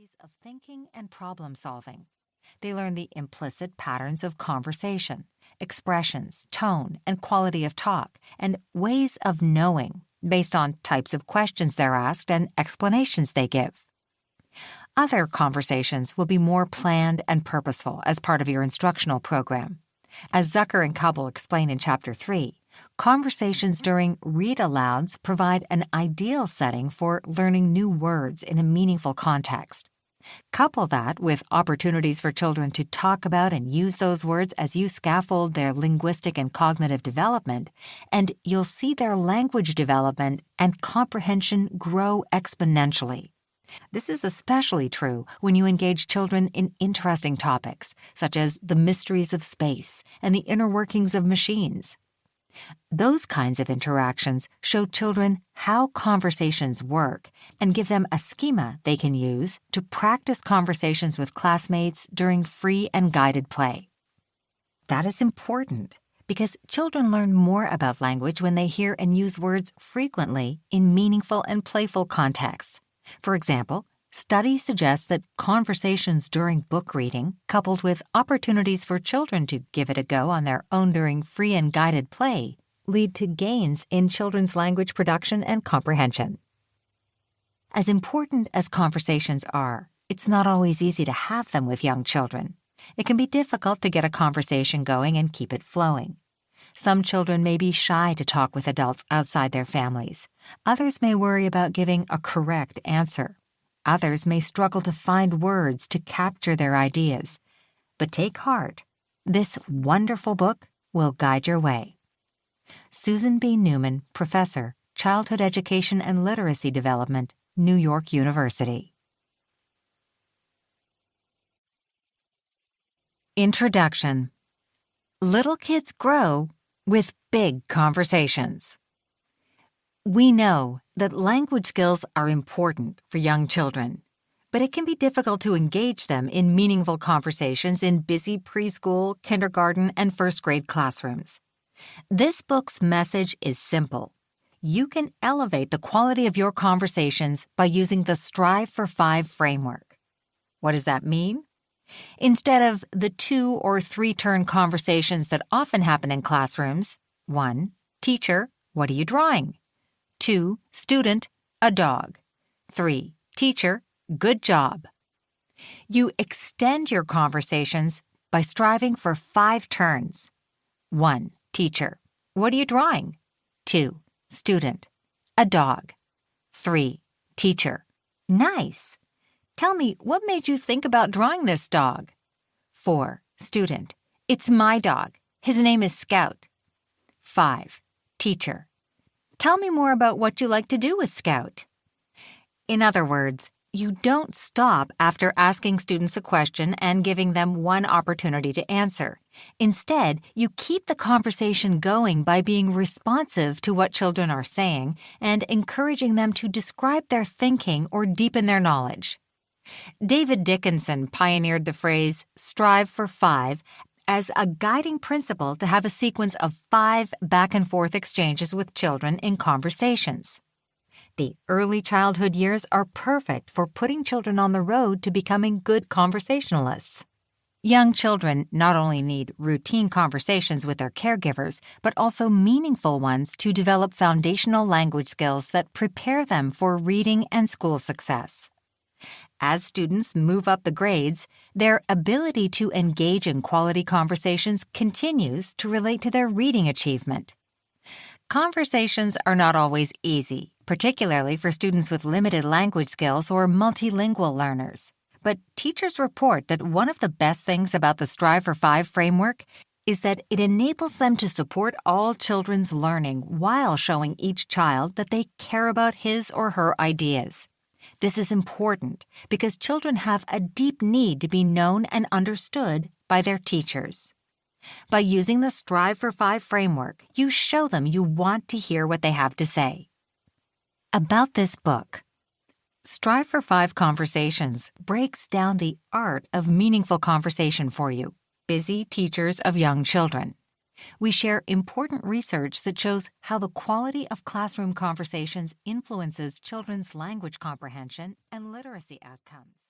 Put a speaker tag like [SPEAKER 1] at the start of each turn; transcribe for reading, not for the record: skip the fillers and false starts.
[SPEAKER 1] ways of thinking and problem solving. They learn the implicit patterns of conversation, expressions, tone, and quality of talk, and ways of knowing based on types of questions they're asked and explanations they give. Other conversations will be more planned and purposeful as part of your instructional program. As Zucker and Cabell explain in Chapter 3, conversations during read-alouds provide an ideal setting for learning new words in a meaningful context. Couple that with opportunities for children to talk about and use those words as you scaffold their linguistic and cognitive development, and you'll see their language development and comprehension grow exponentially. This is especially true when you engage children in interesting topics, such as the mysteries of space and the inner workings of machines. Those kinds of interactions show children how conversations work and give them a schema they can use to practice conversations with classmates during free and guided play. That is important because children learn more about language when they hear and use words frequently in meaningful and playful contexts. For example, studies suggest that conversations during book reading, coupled with opportunities for children to give it a go on their own during free and guided play, lead to gains in children's language production and comprehension. As important as conversations are, it's not always easy to have them with young children. It can be difficult to get a conversation going and keep it flowing. Some children may be shy to talk with adults outside their families. Others may worry about giving a correct answer. Others may struggle to find words to capture their ideas. But take heart. This wonderful book will guide your way. Susan B. Newman, Professor, Childhood Education and Literacy Development, New York University. Introduction. Little kids grow with big conversations. We know that language skills are important for young children, but it can be difficult to engage them in meaningful conversations in busy preschool, kindergarten, and first-grade classrooms. This book's message is simple. You can elevate the quality of your conversations by using the Strive for 5 framework. What does that mean? Instead of the 2 or 3 turn conversations that often happen in classrooms, 1. Teacher, what are you drawing? 2. Student, a dog. 3. Teacher, good job. You extend your conversations by striving for 5 turns. 1. Teacher, what are you drawing? 2. Student, a dog. 3. Teacher, nice. Tell me, what made you think about drawing this dog? 4. Student, it's my dog. His name is Scout. 5. Teacher, tell me more about what you like to do with Scout. In other words, you don't stop after asking students a question and giving them one opportunity to answer. Instead, you keep the conversation going by being responsive to what children are saying and encouraging them to describe their thinking or deepen their knowledge. David Dickinson pioneered the phrase "strive for 5" as a guiding principle to have a sequence of 5 back-and-forth exchanges with children in conversations. The early childhood years are perfect for putting children on the road to becoming good conversationalists. Young children not only need routine conversations with their caregivers, but also meaningful ones to develop foundational language skills that prepare them for reading and school success. As students move up the grades, their ability to engage in quality conversations continues to relate to their reading achievement. Conversations are not always easy, particularly for students with limited language skills or multilingual learners. But teachers report that one of the best things about the Strive for 5 framework is that it enables them to support all children's learning while showing each child that they care about his or her ideas. This is important because children have a deep need to be known and understood by their teachers. By using the Strive for 5 framework, you show them you want to hear what they have to say. About this book, Strive for 5 Conversations breaks down the art of meaningful conversation for you, busy teachers of young children. We share important research that shows how the quality of classroom conversations influences children's language comprehension and literacy outcomes.